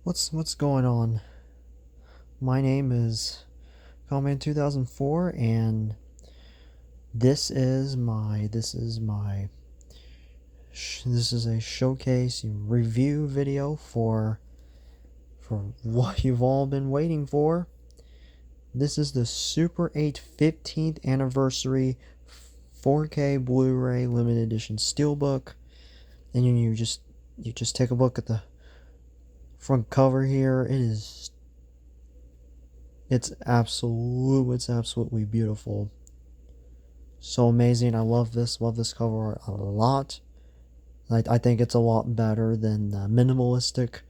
What's going on? My name is Common 2004, and this is a showcase review video for what you've all been waiting for. This is the Super 8 15th anniversary 4K Blu-ray limited edition Steelbook, and you just take a look at the front cover here. It's absolutely beautiful. So amazing. I love this cover a lot. I think it's a lot better than the minimalistic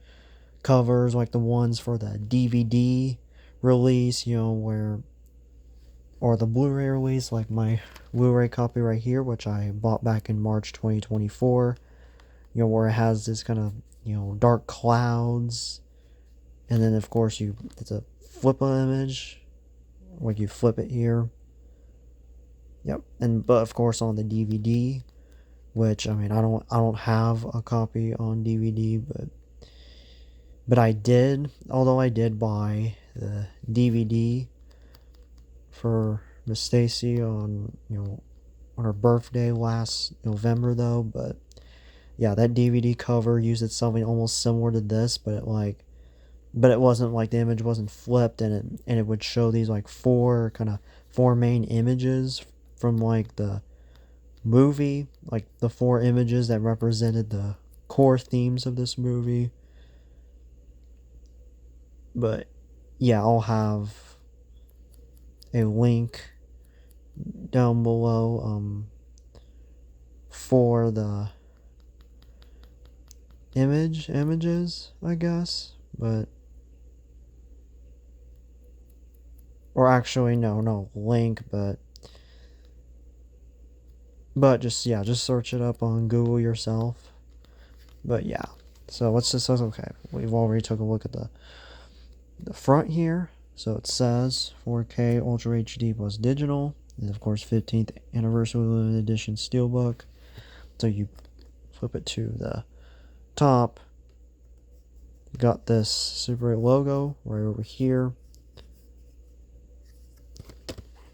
covers like the ones for the DVD release, or the Blu-ray release, like my Blu-ray copy right here, which I bought back in March 2024, where it has this kind of, dark clouds, and then of course it's a flip image, like you flip it here. Yep. But of course on the DVD, which I don't have a copy on DVD, but I did, although I did buy the DVD for Miss Stacy on her birthday last November though. But yeah, that DVD cover used something almost similar to this, but it wasn't like the image wasn't flipped, and it would show these like four main images from like the movie, like the four images that represented the core themes of this movie. But yeah, I'll have a link down below for the images, I guess. Or actually no link, but just search it up on Google yourself. But yeah, so okay, we've already took a look at the front here. So it says 4K Ultra HD plus digital, and of course 15th anniversary limited edition Steelbook. So you flip it to the top, you got this Super 8 logo right over here,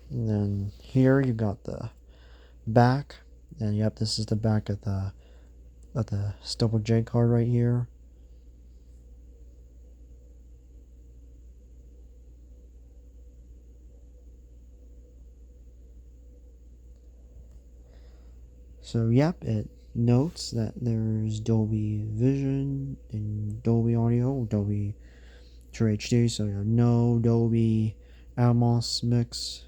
and then here you got the back, and yep, this is the back of the Steelbook J card right here. So yep, it notes that there's Dolby Vision and Dolby Audio, Dolby True HD, so you have no Dolby Atmos mix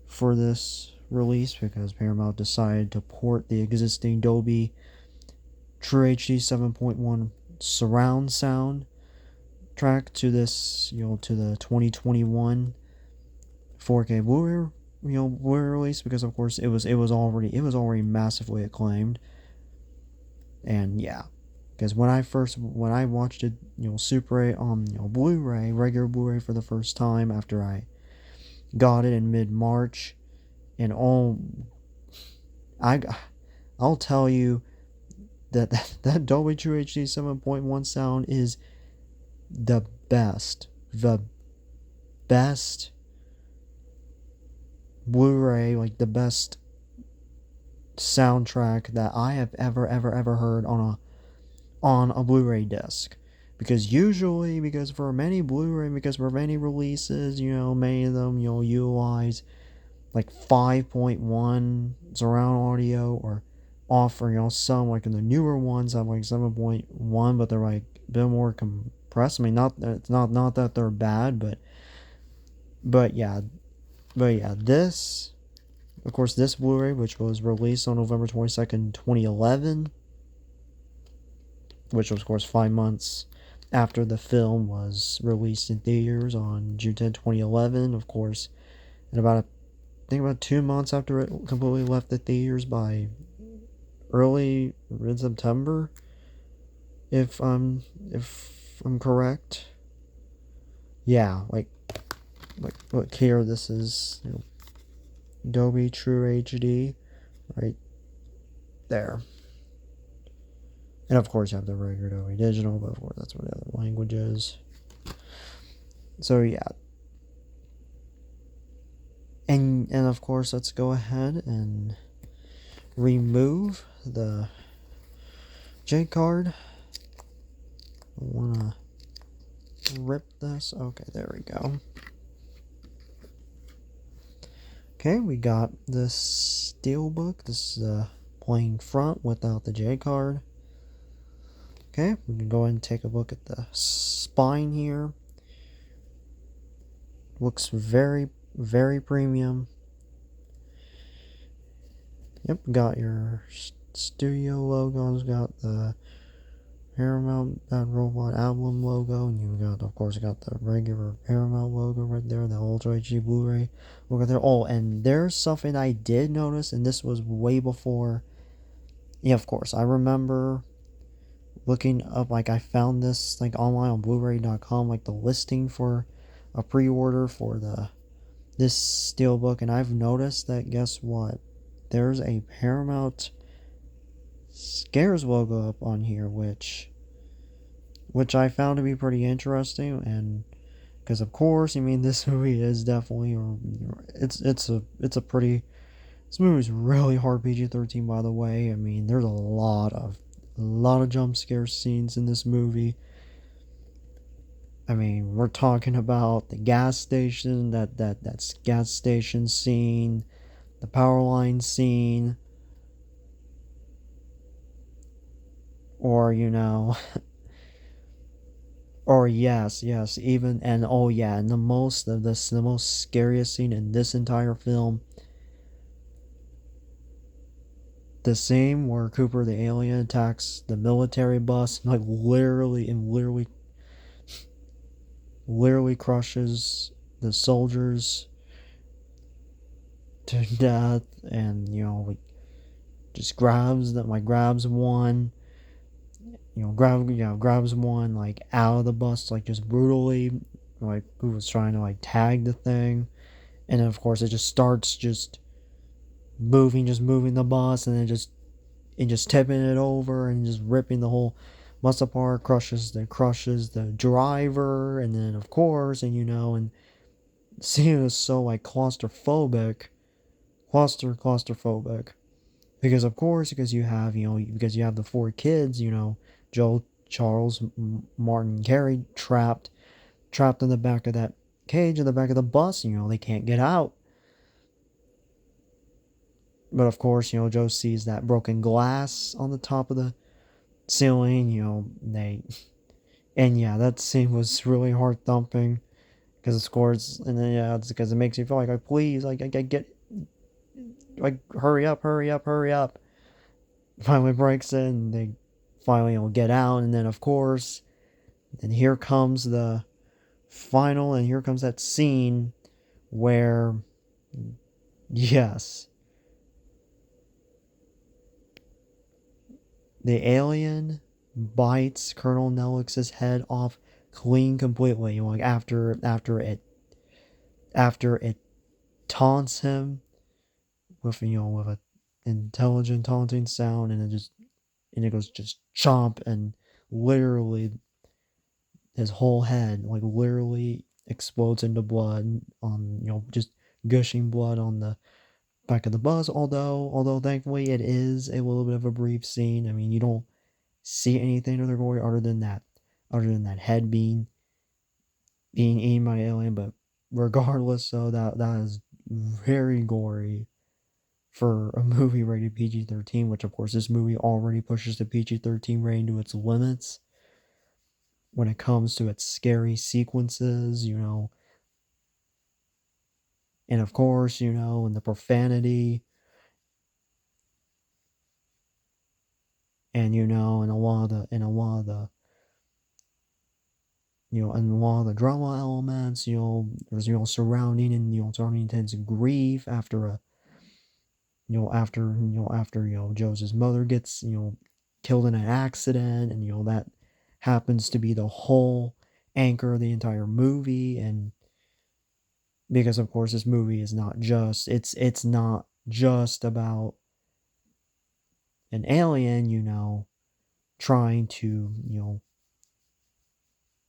for this release because Paramount decided to port the existing Dolby True HD 7.1 surround sound track to this, to the 2021 4K Blu-ray Blu-ray release, because of course it was already massively acclaimed. And yeah, because when I watched it, Super 8 on Blu-ray, regular Blu-ray for the first time after I got it in mid-March, and I'll tell you that Dolby True HD 7.1 sound is the best Blu-ray, like the best soundtrack that I have ever heard on a Blu-ray disc. Because for many releases, many of them utilize like 5.1 surround audio, or offer some, like in the newer ones have like 7.1, but they're like a bit more compressed. I mean, not that they're bad, but yeah, this, of course, this Blu-ray, which was released on November 22nd, 2011, which was, of course, 5 months after the film was released in theaters on June 10, 2011, of course, and about 2 months after it completely left the theaters, by early mid-September, if I'm correct. Yeah, like look here, this is Dolby True HD right there. And of course, you have the regular Dolby Digital, but of course, that's what the other language is. So, yeah. And of course, let's go ahead and remove the J card. I want to rip this. Okay, there we go. Okay, we got this Steelbook. This is the plain front without the J card. Okay, we can go ahead and take a look at the spine here. Looks very, very premium. Yep, got your studio logos, got the Paramount Bad Robot album logo, and you got, of course, got the regular Paramount logo right there, the Ultra HD Blu-ray logo there. Oh, and there's something I did notice, and this was way before. Yeah, of course, I remember looking up, like, I found this, like, online on Blu-ray.com, like, the listing for a pre-order for this Steelbook, and I've noticed that, guess what? There's a Paramount Scares logo up on here, which I found to be pretty interesting, and because of course, I mean, this movie is definitely, or it's a pretty, this movie's really hard PG-13, by the way. I mean, there's a lot of jump scare scenes in this movie. I mean, we're talking about the gas station, that's gas station scene, the power line scene, or or yes, even, and oh yeah, and the most scariest scene in this entire film, the scene where Cooper the alien attacks the military bus, like literally crushes the soldiers to death, and like just grabs them, like grabs one, grabs one like out of the bus, like just brutally, like who was trying to like tag the thing, and then of course it just starts just moving the bus, and then just tipping it over and just ripping the whole bus apart, crushes the driver, and then of course, and seeing is so like claustrophobic, because of course, because you have the four kids, Joe, Charles, Martin, Carrie, trapped in the back of that cage in the back of the bus. They can't get out. But of course, Joe sees that broken glass on the top of the ceiling. And yeah, that scene was really heart thumping, because it scores, and then yeah, it's because it makes you feel like, please, like, I get, like, hurry up. Finally breaks in, and they finally get out, and then of course, and here comes the final, and here comes that scene where, yes, the alien bites Colonel Nellix's head off clean completely. Like after it taunts him with with a intelligent taunting sound, and it goes just chomp, and literally his whole head like literally explodes into blood, on just gushing blood on the back of the bus. Although thankfully it is a little bit of a brief scene. I mean, you don't see anything of the gory other than that head being eaten by an alien. But regardless, so that is very gory for a movie rated PG-13, which of course this movie already pushes the PG-13 rating to its limits when it comes to its scary sequences, and of course, and the profanity, and and a lot of the and a lot of the drama elements, there's surrounding intense grief after Joe's mother gets killed in an accident, and that happens to be the whole anchor of the entire movie. And because of course this movie is not just it's not just about an alien, trying to,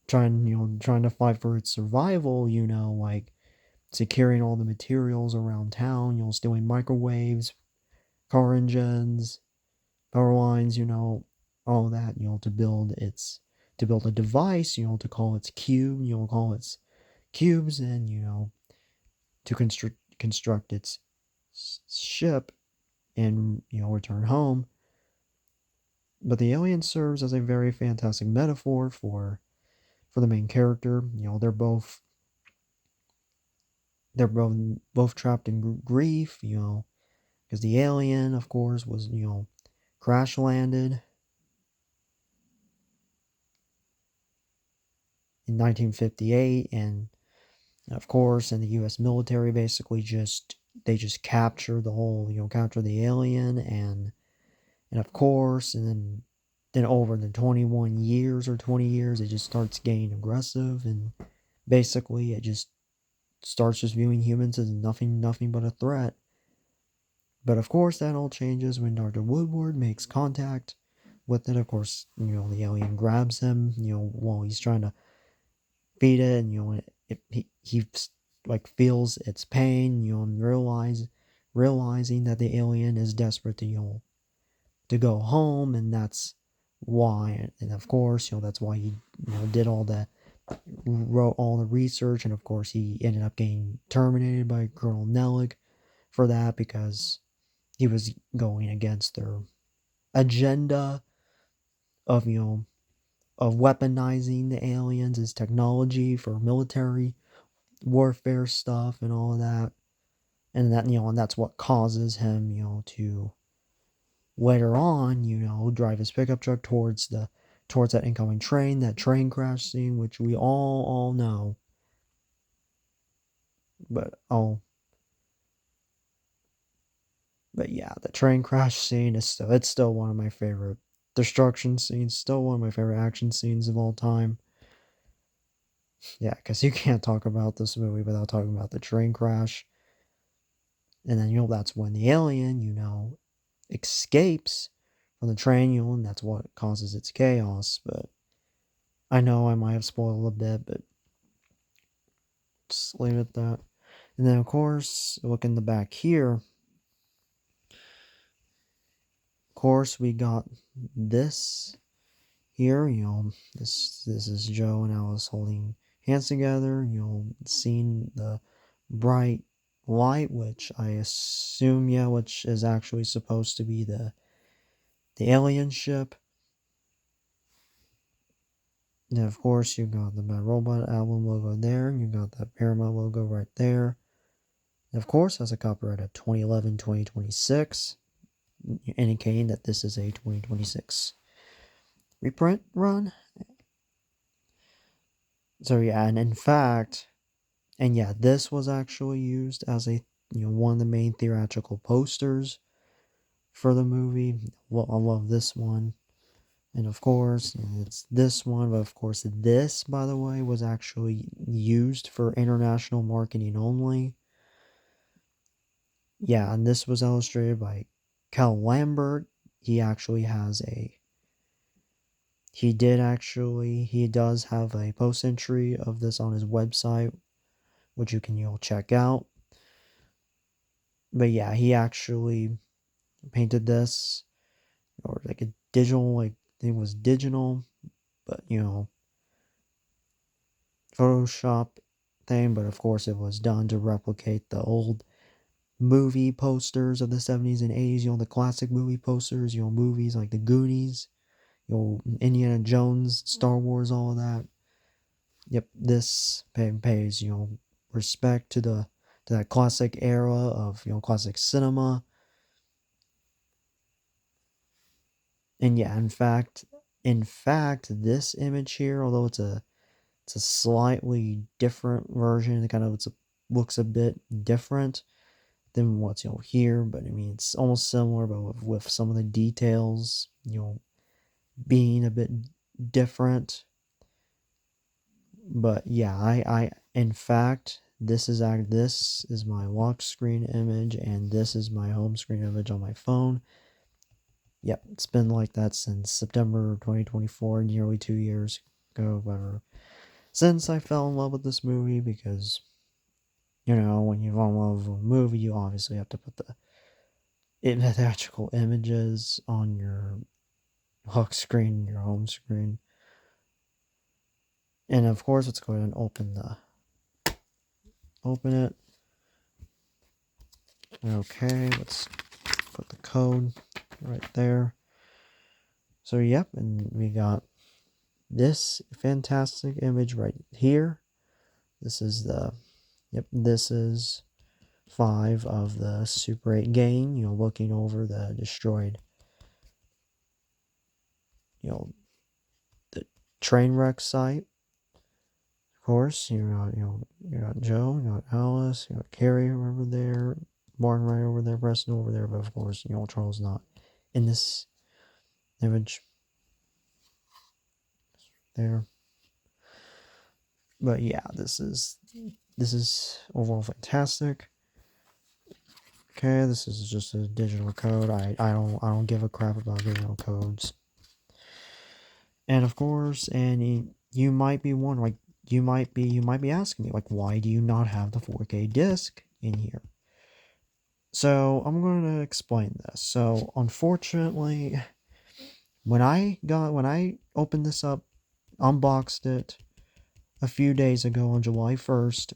trying to fight for its survival, like securing all the materials around town, stealing microwaves, car engines, power lines, all that, to build a device, to call its cube, call its cubes, and to construct its ship and return home. But the alien serves as a very fantastic metaphor for the main character. They're both trapped in grief, because the alien, of course, was crash landed in 1958, and of course, and the U.S. military basically just capture the whole, capture the alien, and of course, and then over the 21 years or 20 years, it just starts getting aggressive, and basically it just starts just viewing humans as nothing but a threat. But of course, that all changes when Dr. Woodward makes contact with it. Of course, the alien grabs him, while he's trying to feed it, and he like feels its pain, and realizing that the alien is desperate to go home, and that's why, and of course, that's why he did wrote all the research, and of course he ended up getting terminated by Colonel Nellick for that, because he was going against their agenda of of weaponizing the aliens as technology for military warfare stuff and all of that. And that's what causes him, to later on, drive his pickup truck towards that incoming train, that train crash scene, which we all know. But yeah, the train crash scene is still one of my favorite destruction scenes, still one of my favorite action scenes of all time. Yeah, because you can't talk about this movie without talking about the train crash. And then, that's when the alien, escapes from the train, and that's what causes its chaos. But I know I might have spoiled a bit, but just leave it at that. And then, of course, look in the back here. Of course, we got this here, this is Joe and Alice holding hands together, seeing the bright light, which I assume, which is actually supposed to be the alien ship. And of course, you got the Bad Robot album logo there, you got that Paramount logo right there. And of course, has a copyright of 2011-2026, indicating that this is a 2026 reprint run. So yeah, and in fact, this was actually used as a one of the main theatrical posters for the movie. Well, I love this one. And of course, it's this one, but of course, this, by the way, was actually used for international marketing only. Yeah, and this was illustrated by Cal Lambert. He actually has he does have a post entry of this on his website, which you can check out. But yeah, he actually painted this, or like a digital, like it was digital, but Photoshop thing. But of course, it was done to replicate the old movie posters of the 70s and 80s. The classic movie posters. Movies like The Goonies, Indiana Jones, Star Wars, all of that. Yep, this pays respect to that classic era of classic cinema. And yeah, in fact, this image here, although it's a slightly different version, it kind of looks a bit different than what's here, but I mean it's almost similar, but with some of the details being a bit different. But yeah, I in fact, this is my lock screen image, and this is my home screen image on my phone. Yep, it's been like that since September 2024, nearly 2 years ago, whatever. Since I fell in love with this movie, because, when you fall in love with a movie, you obviously have to put the theatrical images on your hook screen, your home screen. And of course, let's go ahead and open it. Okay, let's put the code right there. So, yep, and we got this fantastic image right here. This is this is 5 of the Super 8 gang, looking over the destroyed, the train wreck site. Of course, you got Joe, you got Alice, you got Carrie over there, Martin right over there, Preston over there, but of course, Charles not in this image there. But yeah, this is overall fantastic. Okay, this is just a digital code. I don't give a crap about digital codes. And of course, and you might be wondering, like, you might be asking me, like, why do you not have the 4K disc in here? So I'm going to explain this. So unfortunately, when I opened this up, unboxed it a few days ago on July 1st,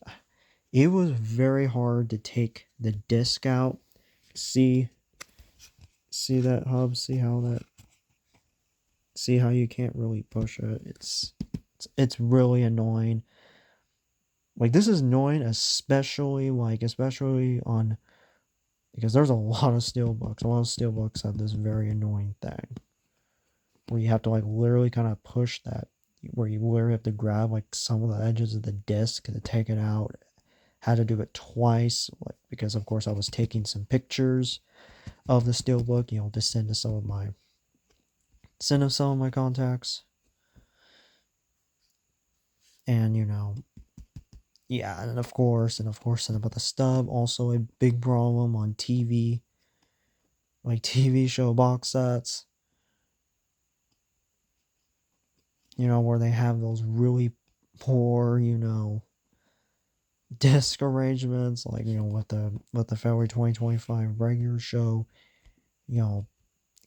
it was very hard to take the disc out. See that hub? See how you can't really push it? It's really annoying. Like, this is annoying, especially on, because there's a lot of Steelbooks. A lot of Steelbooks have this very annoying thing where you have to, like, literally kind of push that, where you literally have to grab, like, some of the edges of the disc to take it out. Had to do it twice, like, because of course I was taking some pictures of the Steelbook, to send to some of my contacts. And yeah, and of course, and about the stub, also a big problem on TV, like TV show box sets, where they have those really poor, disc arrangements, like, with the February 2025 regular show,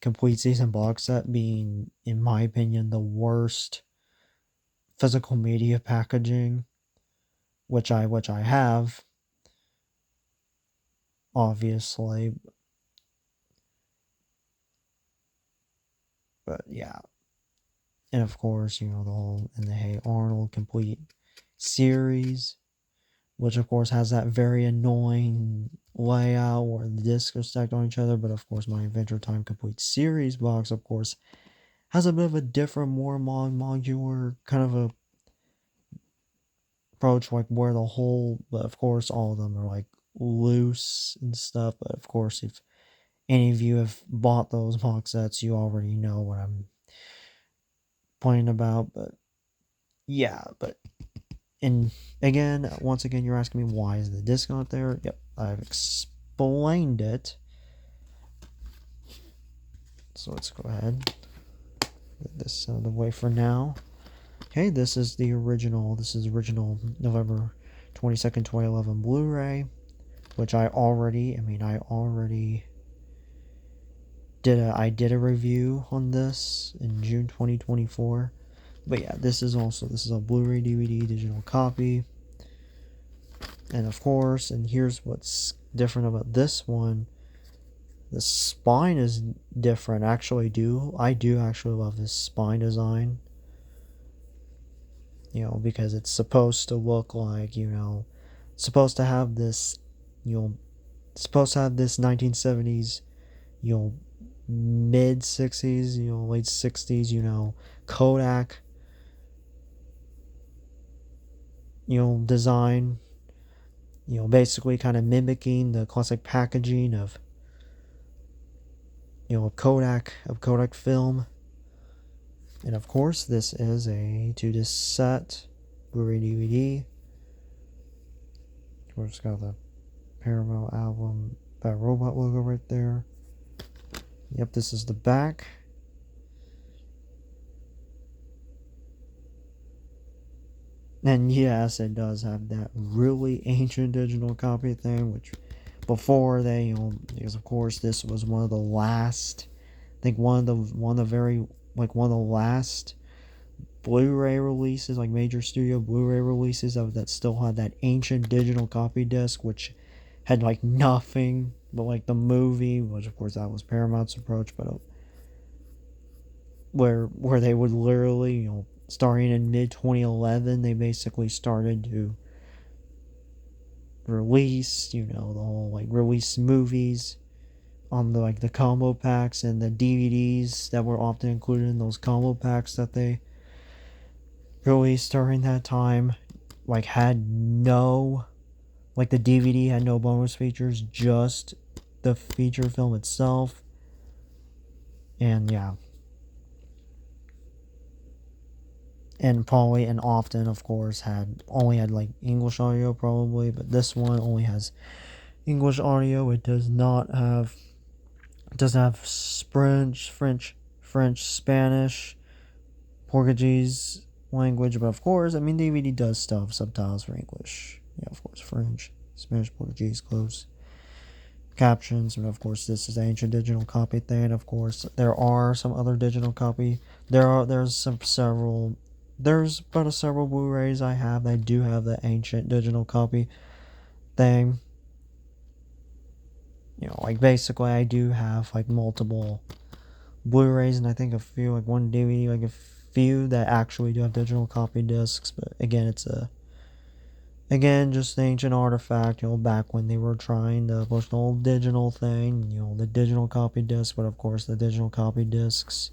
complete season box set being, in my opinion, the worst physical media packaging, which I have, obviously. But yeah. And of course, the whole in the Hey Arnold complete series, which of course has that very annoying layout where the discs are stacked on each other. But of course, my Adventure Time complete series box, of course, has a bit of a different, more modular kind of a approach, like where the whole, but of course, all of them are like loose and stuff. But of course, if any of you have bought those box sets, you already know what I'm pointing about. But yeah, and once again, you're asking me, why is the disc not there? Yep, I've explained it. So let's go ahead, get this out of the way for now. Okay, this is original November 22nd, 2011 Blu-ray, which I already did a review on this in June 2024. But yeah, this is a Blu-ray DVD digital copy. And of course, and here's what's different about this one. The spine is different. I do actually love this spine design. Because it's supposed to look like, supposed to have this, supposed to have this 1970s, mid 60s, late 60s, Kodak, design, basically kind of mimicking the classic packaging of, Kodak film. And of course, this is a 2-disc set, Blu-ray DVD. Of course, got the Paramount album, that robot logo right there. Yep, this is the back. And yes, it does have that really ancient digital copy thing, which before they, because of course this was one of the last, I think one of the very, like one of the last Blu-ray releases, like major studio Blu-ray releases that still had that ancient digital copy disc, which had like nothing but like the movie, which of course that was Paramount's approach, but where they would literally, starting in mid 2011, they basically started to release, the whole like release movies on the like the combo packs, and the DVDs that were often included in those combo packs that they released during that time, like had no, like the DVD had no bonus features, just the feature film itself. And yeah, and probably and often of course had like English audio probably, but this one only has English audio. It doesn't have French, Spanish, Portuguese language, but of course, I mean, DVD does still have subtitles for English. Yeah, of course, French, Spanish, Portuguese, closed captions, and of course, this is the ancient digital copy thing. Of course, there are some other digital copy. There's about several Blu-rays I have that do have the ancient digital copy thing. Like basically, I do have like multiple Blu-rays, and I think a few, like one DVD, like a few that actually do have digital copy discs. But again, just an ancient artifact, back when they were trying to push the whole digital thing, the digital copy disc. But of course, the digital copy discs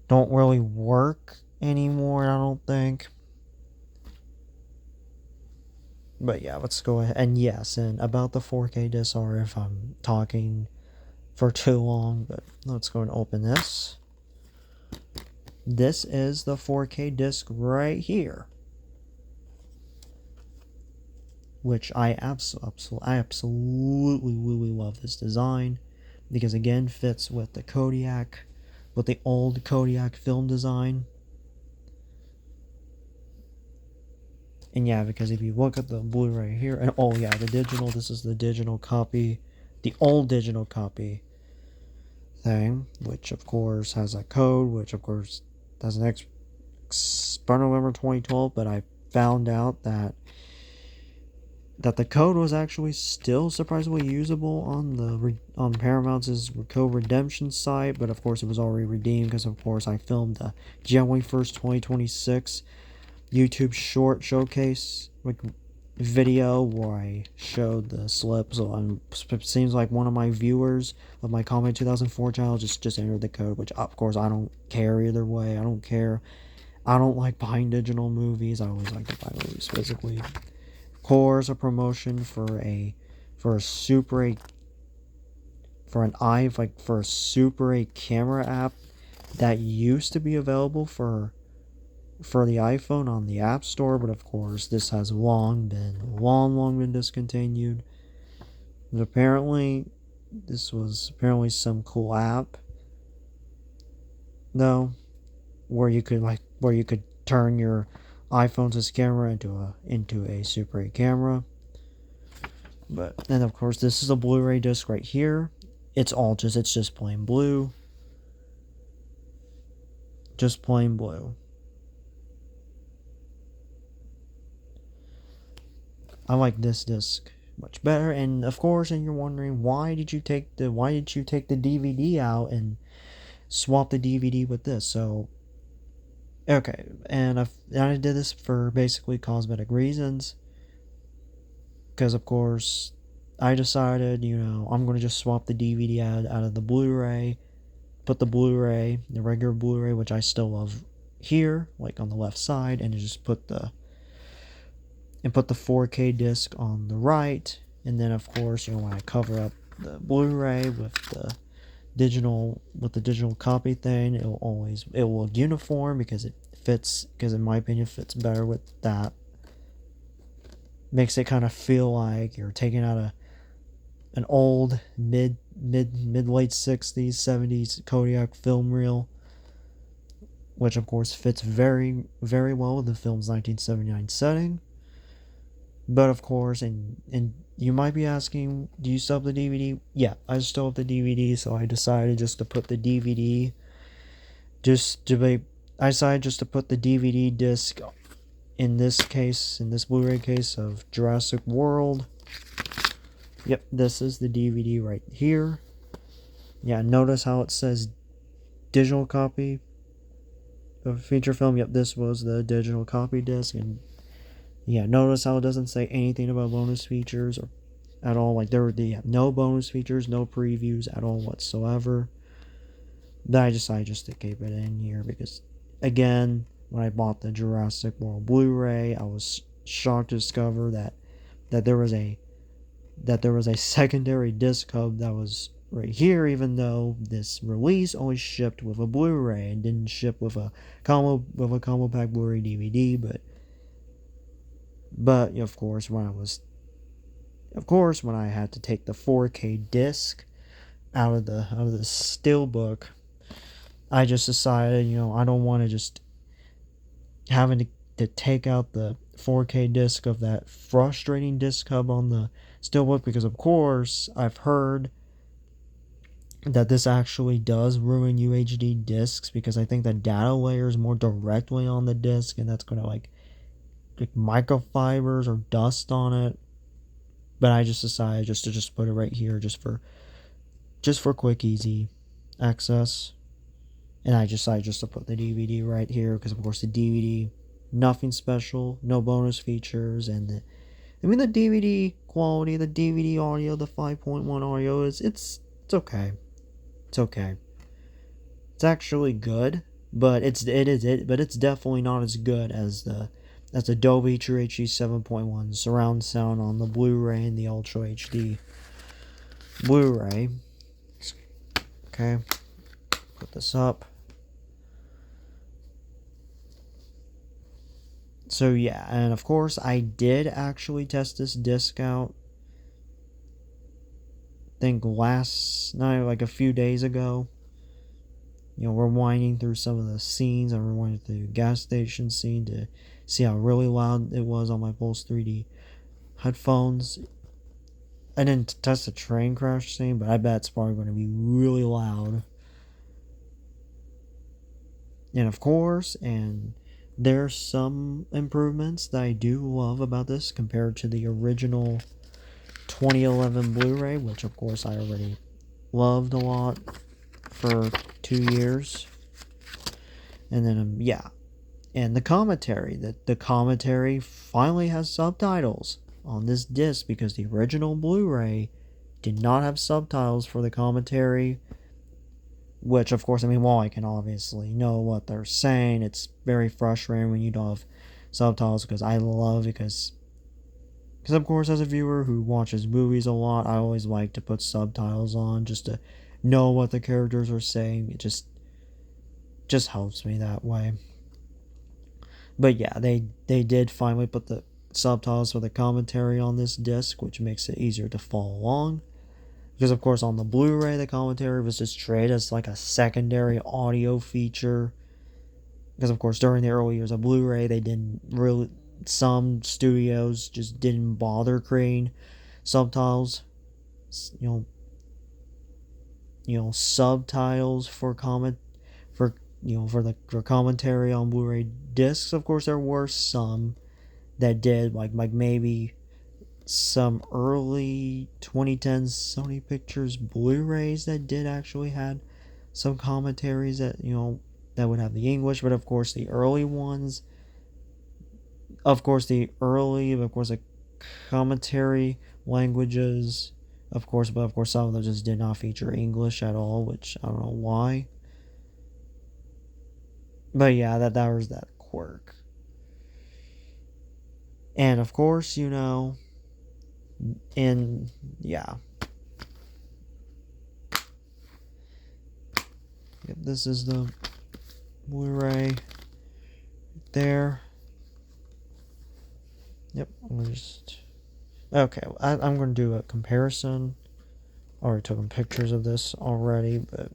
don't really work anymore, I don't think. But yeah, let's go ahead. And yes, and about the 4K disc, sorry if I'm talking for too long, but let's go and open this. This is the 4K disc right here, which I absolutely really love this design, because again fits with the old Kodiak film design. And yeah, because if you look at the Blu-ray here, and oh yeah, this is the digital copy, the old digital copy thing, which of course has a code, which of course doesn't expire November 2012, but I found out that the code was actually still surprisingly usable on Paramount's code redemption site, but of course it was already redeemed, because of course I filmed the January 1st, 2026 YouTube short showcase video where I showed the slip. So it seems like one of my viewers of my Comic 2004 channel just entered the code, which of course I don't care either way. I don't care. I don't like buying digital movies. I always like to buy movies physically. Of course, a promotion for a Super 8, for a Super 8 camera app that used to be available for the iPhone on the App Store, but of course this has long been discontinued. But apparently this was some cool app though, where you could turn your iPhone's camera into a Super 8 camera. But then of course this is a Blu-ray disc right here. It's just plain blue. Just plain blue. I like this disc much better. And of course, and you're wondering, why did you take the DVD out and swap the DVD with this? So okay, and I did this for basically cosmetic reasons, because of course I decided, I'm going to just swap the DVD out of the Blu-ray, put the regular Blu-ray, which I still love, here, like on the left side, and just put the 4K disc on the right. And then of course, when I cover up the Blu-ray with the digital copy thing, it will look uniform, because in my opinion fits better with that. Makes it kind of feel like you're taking out an old mid late 60s 70s Kodiak film reel, which of course fits very well with the film's 1979 setting. But of course, and you might be asking, do you still have the DVD? Yeah, I still have the DVD, so I decided just to put the DVD I decided just to put the DVD disc in this case, in this Blu-ray case of Jurassic World. Yep, this is the DVD right here. Yeah, notice how it says digital copy of feature film. Yep, this was the digital copy disc, and yeah, notice how it doesn't say anything about bonus features or at all. Like there were no bonus features, no previews at all whatsoever. Then I decided just to keep it in here because, again, when I bought the Jurassic World Blu-ray, I was shocked to discover that there was a secondary disc hub that was right here, even though this release only shipped with a Blu-ray and didn't ship with a combo pack Blu-ray DVD. But of course, when I had to take the 4K disc out of the Steelbook, I just decided, I don't want to just having to take out the 4K disc of that frustrating disc hub on the Steelbook, because of course I've heard that this actually does ruin UHD discs, because I think the data layer is more directly on the disc, and that's going to like microfibers or dust on it. But I just decided to put it right here just for quick easy access. And I decided just to put the DVD right here because of course the DVD, nothing special, no bonus features, and the DVD quality, the DVD audio, the 5.1 audio it's okay. It's okay. It's actually good, but it's definitely not as good as the Dolby True HD 7.1 surround sound on the Blu-ray and the Ultra HD Blu-ray. Okay, put this up. So yeah, and of course I did actually test this disc out, I think last night, like a few days ago. Rewinding through some of the scenes. I rewinded through the gas station scene to see how really loud it was on my Pulse 3D headphones. I didn't test the train crash scene, but I bet it's probably going to be really loud. And of course, there's some improvements that I do love about this compared to the original 2011 Blu-ray, which of course I already loved a lot for 2 years. And then and the commentary, the commentary finally has subtitles on this disc, because the original Blu-ray did not have subtitles for the commentary, which of course, while I can obviously know what they're saying, it's very frustrating when you don't have subtitles, because I love it, because of course, as a viewer who watches movies a lot, I always like to put subtitles on just to know what the characters are saying. It just helps me that way. But yeah, they did finally put the subtitles for the commentary on this disc, which makes it easier to follow along. Because of course on the Blu-ray, the commentary was just treated as like a secondary audio feature. Because of course during the early years of Blu-ray, they didn't really, some studios just didn't bother creating subtitles. Subtitles for commentary on Blu-ray discs. Of course, there were some that did, like maybe some early 2010 Sony Pictures Blu-rays that did actually had some commentaries that that would have the English. But of course, the early ones, the commentary languages, but of course some of them just did not feature English at all, which I don't know why. But yeah, that was that quirk. And of course, yeah. Yep, this is the Blu-ray right there. Yep, I'm going to do a comparison already taken pictures of this already, but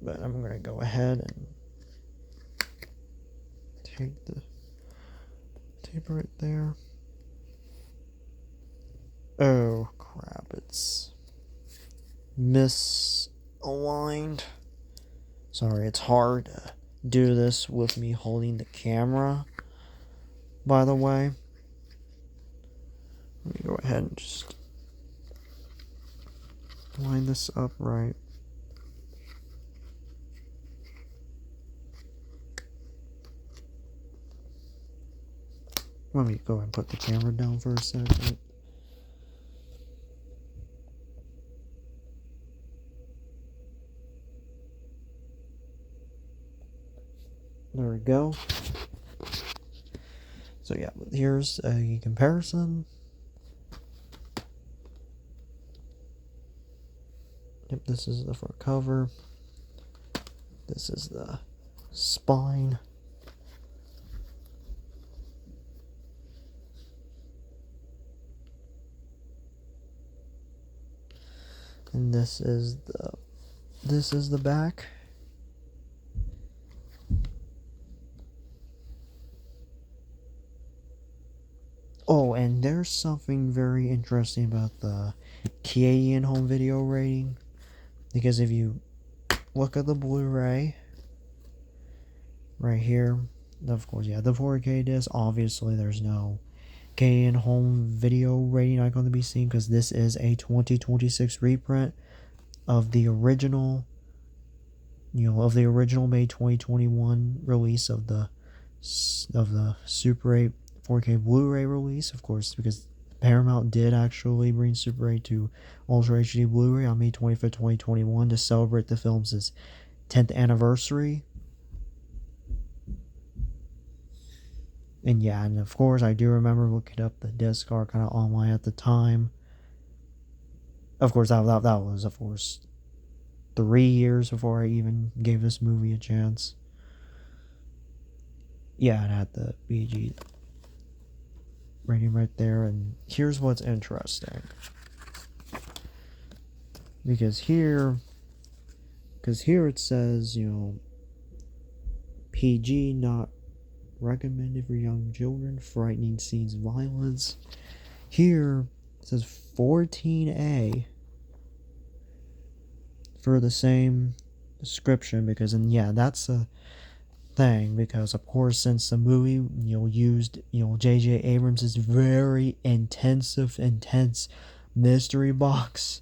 I'm gonna go ahead and take the tape right there. Oh crap, it's misaligned. Sorry, it's hard to do this with me holding the camera, by the way. Let me go ahead and just line this up right. Let me go ahead and put the camera down for a second. There we go. So yeah, here's a comparison. Yep, this is the front cover. This is the spine. And this is the back. Oh, and there's something very interesting about the Canadian home video rating, because if you look at the Blu-ray right here, of course, yeah, the 4K disc, obviously there's no Canadian home video rating icon to be seen, because this is a 2026 reprint of the original, of the original May 2021 release of the Super 8 4K Blu-ray release, of course, because Paramount did actually bring Super 8 to Ultra HD Blu-ray on May 25th, 2021 to celebrate the film's 10th anniversary. And yeah, and of course, I do remember looking up the disc art kind of online at the time. Of course, that was, of course, 3 years before I even gave this movie a chance. Yeah, and I had the BG rating right there. And here's what's interesting. Because here it says, PG, not recommended for young children, frightening scenes, violence. Here it says 14A for the same description, because, and yeah, that's a thing, because of course, since the movie used J.J. Abrams' very intense mystery box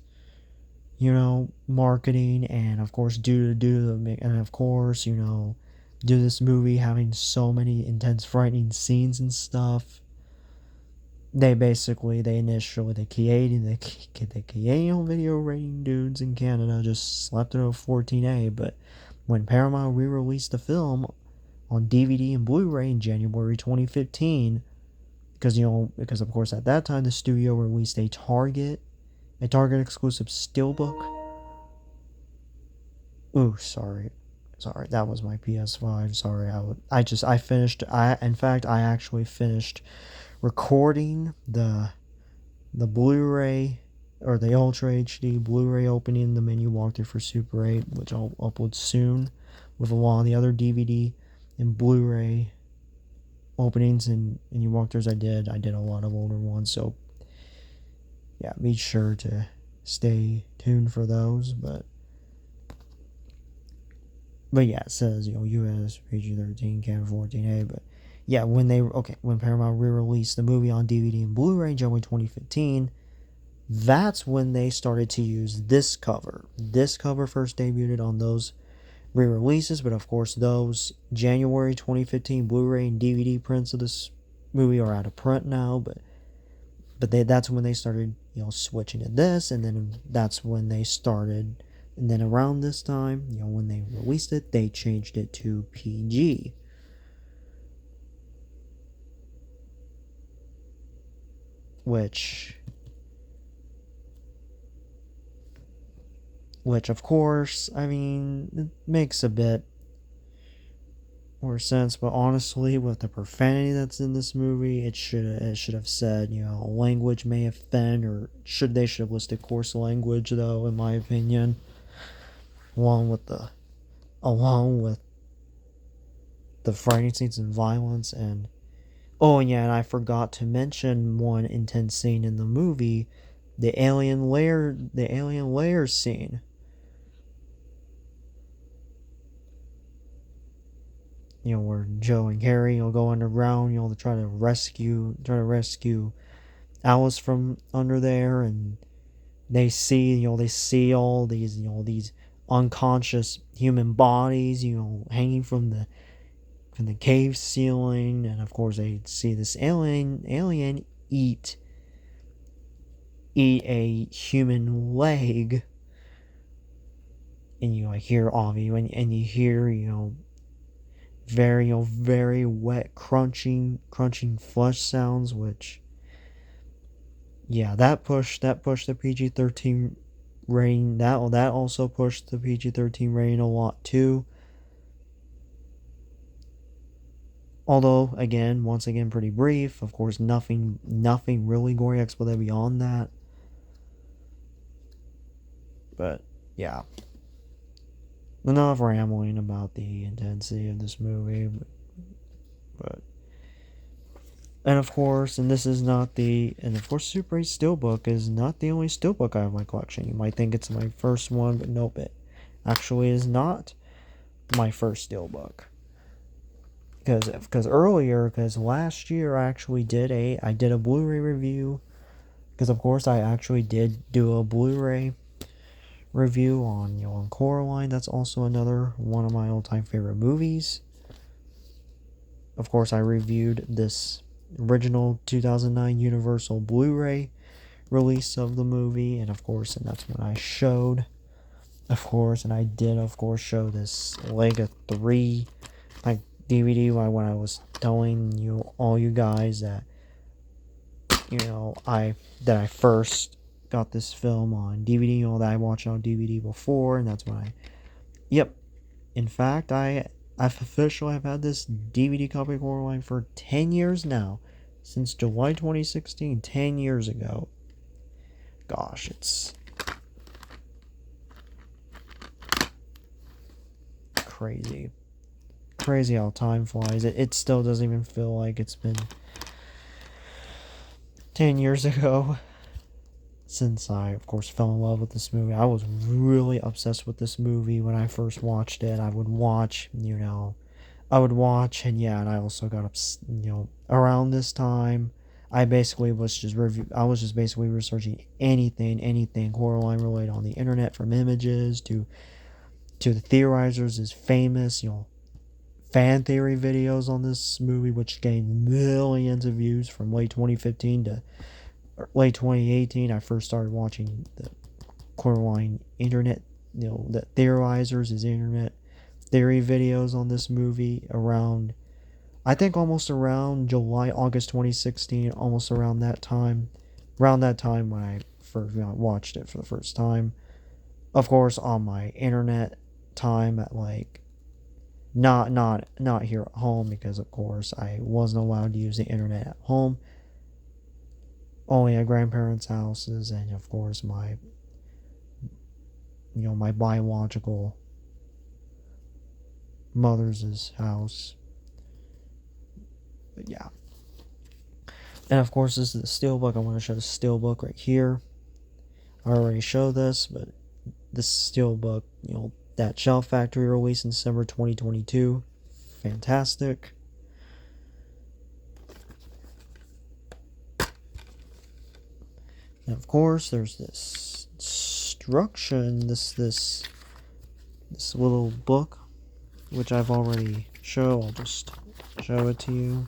marketing, and of course due this movie having so many intense frightening scenes and stuff, the Canadian video rating dudes in Canada just slapped it over 14A. But when Paramount re-released the film on DVD and Blu-ray in January 2015, because of course at that time the studio released a Target exclusive Steelbook. Ooh, sorry, that was my PS5. Sorry, I actually finished recording the Blu-ray, or the Ultra HD Blu-ray opening, the menu walkthrough for Super 8, which I'll upload soon, with a lot of the other DVD and Blu-ray openings and menu walkthroughs I did a lot of older ones, so yeah, be sure to stay tuned for those. But yeah, it says US PG-13, Can 14A. But yeah, when Paramount re-released the movie on DVD and Blu-ray in January 2015, that's when they started to use this cover. This cover first debuted on those re-releases, but of course those January 2015 Blu-ray and DVD prints of this movie are out of print now. But that's when they started switching to this, and then that's when they started. And then around this time, when they released it, they changed it to PG. Which of course, I mean, it makes a bit or sense. But honestly, with the profanity that's in this movie, it should have said, language may offend, or they should have listed coarse language, though, in my opinion, along with the fighting scenes and violence. And oh yeah, and I forgot to mention one intense scene in the movie, the alien lair scene. Where Joe and Harry, go underground, to try to rescue Alice from under there, and they see, all these unconscious human bodies, hanging from the cave ceiling, and of course they see this alien eat a human leg, and I hear Avi, and you hear very wet crunching flesh sounds, which that pushed the PG-13 rating. That also pushed the PG-13 rating a lot too. Although once again pretty brief. Of course, nothing really gory expletive beyond that. But yeah, enough rambling about the intensity of this movie. But and of course, Super 8 Steelbook is not the only Steelbook I have in my collection. You might think it's my first one, but nope, it actually is not my first Steelbook. Because last year I actually did a Blu-ray review. Because of course I actually did do a Blu-ray review on Coraline. That's also another one of my all-time favorite movies. Of course, I reviewed this original 2009 Universal Blu-ray release of the movie, and that's when I showed, and I did show this Lega 3 DVD when I was telling all you guys that I first got this film on DVD, that I watched on DVD before, and that's when in fact I've officially had this DVD copy of Coraline for 10 years now, since July 2016, 10 years ago. Gosh, it's crazy how time flies. It still doesn't even feel like it's been 10 years ago since I, of course, fell in love with this movie. I was really obsessed with this movie when I first watched it. I would watch, and I also got, around this time, I was just basically researching anything Coraline related on the internet, from images to the theorizers' famous, fan theory videos on this movie, which gained millions of views from late 2015 to late 2018. I first started watching the Coraline internet, the theorizers' internet theory videos on this movie around, I think, almost around August 2016, almost around that time when I first watched it for the first time. Of course, on my internet time at not here at home, because of course I wasn't allowed to use the internet at home, only at grandparents' houses, and of course my biological mother's house. But yeah, and of course this is the Steelbook. I want to show the Steelbook right here. I already showed this, but this Steelbook, that Shelf Factory release in December 2022. Fantastic. And of course, there's this instruction, this little book, which I've already shown. I'll just show it to you.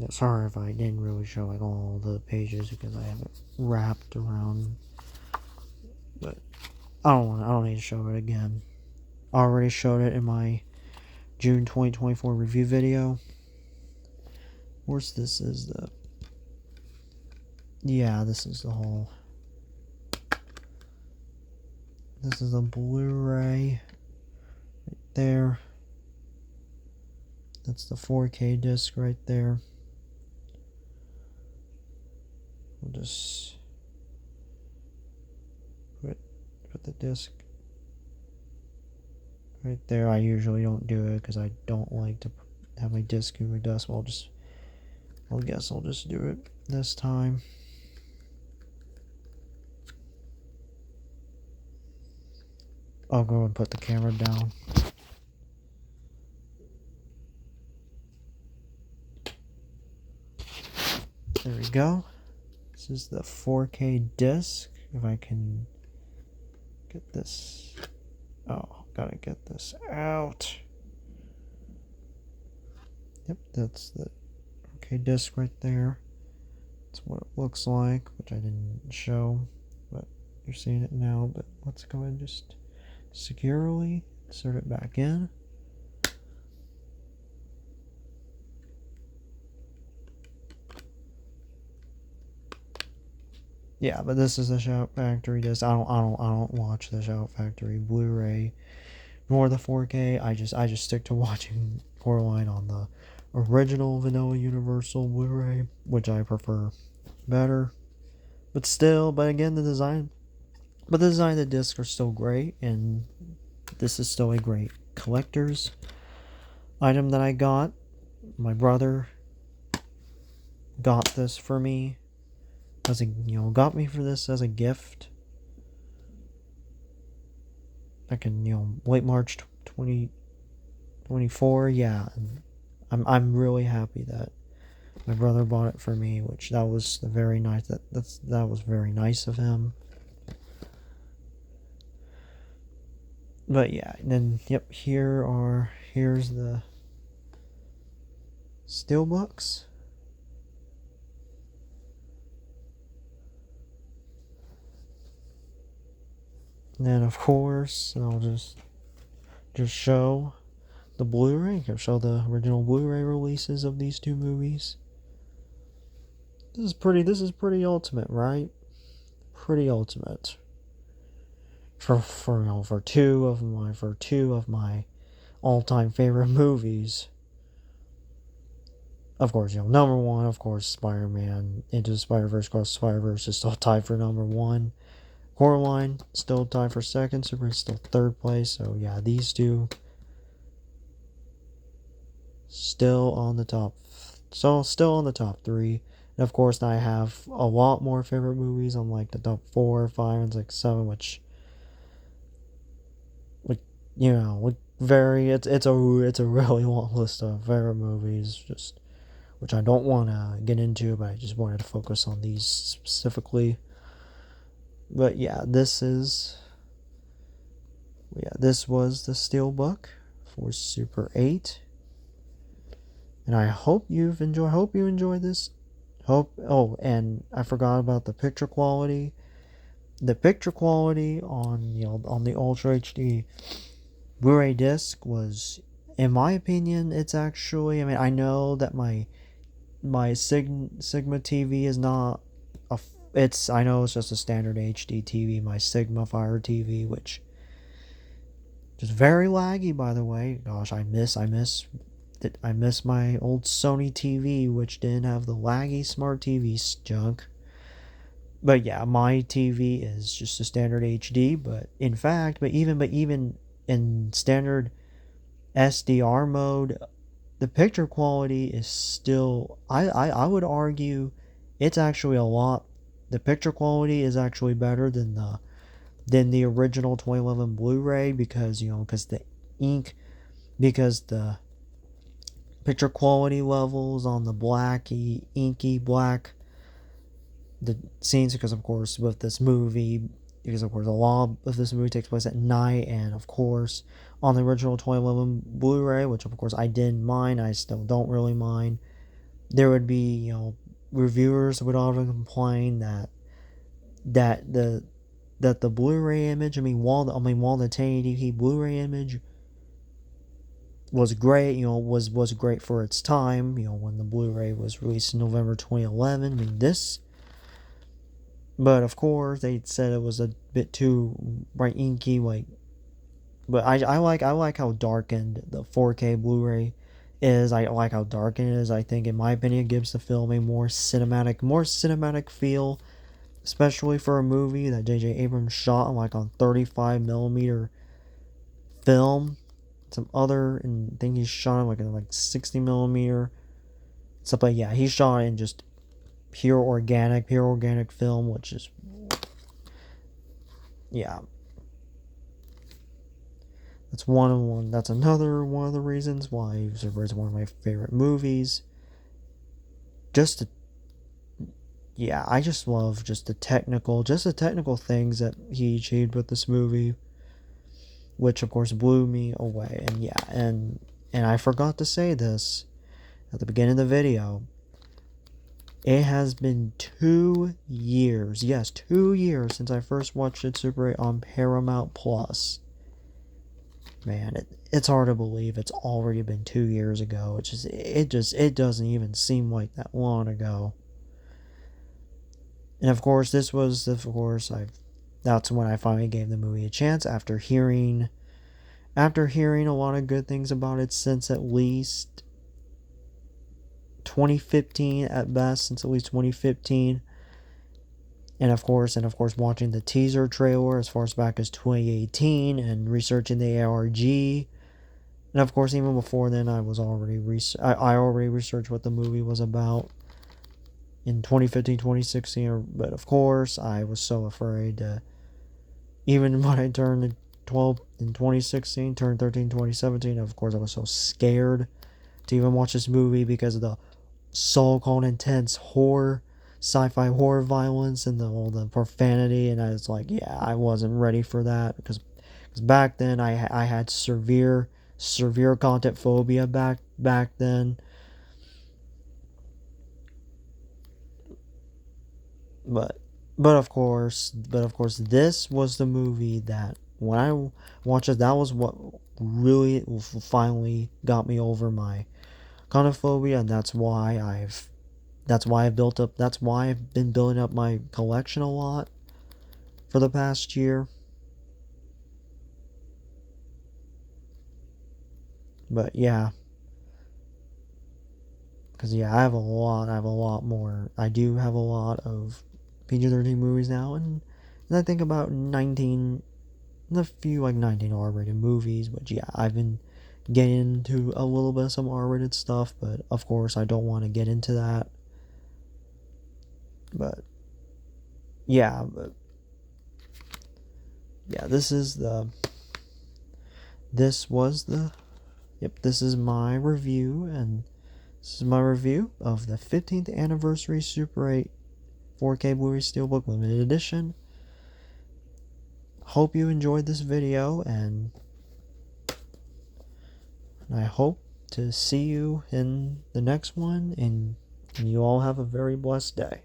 Yeah, sorry if I didn't really show like all the pages because I have it wrapped around, but I don't need to show it again. I already showed it in my June 2024 review video. Of course, this is the whole. This is a Blu-ray right there. That's the 4K disc right there. We'll just put the disc right there. I usually don't do it because I don't like to have my disc in my dust. Well, I guess I'll just do it this time. I'll go and put the camera down. There we go. This is the 4K disc. If I can get this. Oh, gotta get this out. Yep, that's the 4K disc right there. That's what it looks like, which I didn't show, but you're seeing it now. But let's go ahead and just securely insert it back in. Yeah, but this is the Shout Factory disc. I don't watch the Shout Factory Blu-ray nor the 4K. I just stick to watching Coraline on the original Vanilla Universal Blu-ray, which I prefer better. But again, the design of the discs are still great, and this is still a great collector's item that I got. My brother got this for me got me for this as a gift back in late March 2024. Yeah, I'm really happy that my brother bought it for me, which that was very nice. That was very nice of him. But yeah, and then yep, here's the Steelbooks. And then of course I'll just show the Blu-ray. I'll show the original Blu-ray releases of these two movies. This is pretty ultimate, right? Pretty ultimate. For two of my all-time favorite movies. Of course, number one, of course, Spider-Man Into the Spider-Verse Across the Spider-Verse is still tied for number one. Coraline still tied for second. Super is still third place. So yeah, these two still on the top. So still on the top three. And of course, I have a lot more favorite movies on like the top 4, 5, and like 7, which it's a really long list of favorite movies, just which I don't want to get into, but I just wanted to focus on these specifically. But yeah, this was the Steelbook for Super 8. And I hope you enjoy this. And I forgot about the picture quality. The picture quality on the Ultra HD Blu-ray disc was, in my opinion, it's actually, I know that my Sigma TV is not I know it's just a standard HD TV, my Sigma Fire TV, which is very laggy, by the way. Gosh, I miss my old Sony TV, which didn't have the laggy smart TV junk. But yeah, my TV is just a standard HD, but even in standard SDR mode, the picture quality is still, I would argue it's actually the picture quality is actually better than the original 2011 Blu-ray because the picture quality levels on the inky black the scenes, because of course a lot of this movie takes place at night, and of course on the original 2011 Blu-ray, which of course I didn't mind, I still don't really mind, there would be, reviewers would often complain that the that the Blu-ray image, while the 1080p Blu-ray image was great, was great for its time, when the Blu-ray was released in November 2011. But of course they said it was a bit too bright inky, but I like how darkened the 4K Blu-ray is. I like how darkened it is. I think, in my opinion, it gives the film a more cinematic feel, especially for a movie that J.J. Abrams shot on 35 millimeter film. Some other and thing he shot in 60 millimeter stuff. But yeah, he shot in just pure organic film, which is, yeah, that's another one of the reasons why Super is one of my favorite movies. I just love the technical things that he achieved with this movie, which of course blew me away. And yeah, and I forgot to say this at the beginning of the video. It has been 2 years, yes, 2 years since I first watched it Super 8 on Paramount Plus. Man, it's hard to believe it's already been 2 years ago. It doesn't even seem like that long ago. And of course, that's when I finally gave the movie a chance after hearing a lot of good things about it since at least 2015 at best, and of course watching the teaser trailer as far back as 2018 and researching the ARG. And of course, even before then, I already researched what the movie was about in 2015, 2016. But of course, I was so afraid to, even when I turned 12 in 2016, turned 13 in 2017, of course, I was so scared to even watch this movie because of the so-called intense sci-fi horror violence and all the profanity. And I was like, yeah, I wasn't ready for that because back then I had severe content phobia back then. But of course, this was the movie that when I watched it, that was what really finally got me over my content phobia, and that's why I've been building up my collection a lot for the past year. But yeah, because I have a lot more. I do have a lot of PG-13 movies now, and I think about 19, a few 19 R-rated movies. But yeah, I've been getting into a little bit of some R-rated stuff, but of course I don't want to get into that. But yeah, this is my review, and this is my review of the 15th anniversary Super 8 4K Blu-ray Steelbook Limited Edition. Hope you enjoyed this video, and I hope to see you in the next one, and you all have a very blessed day.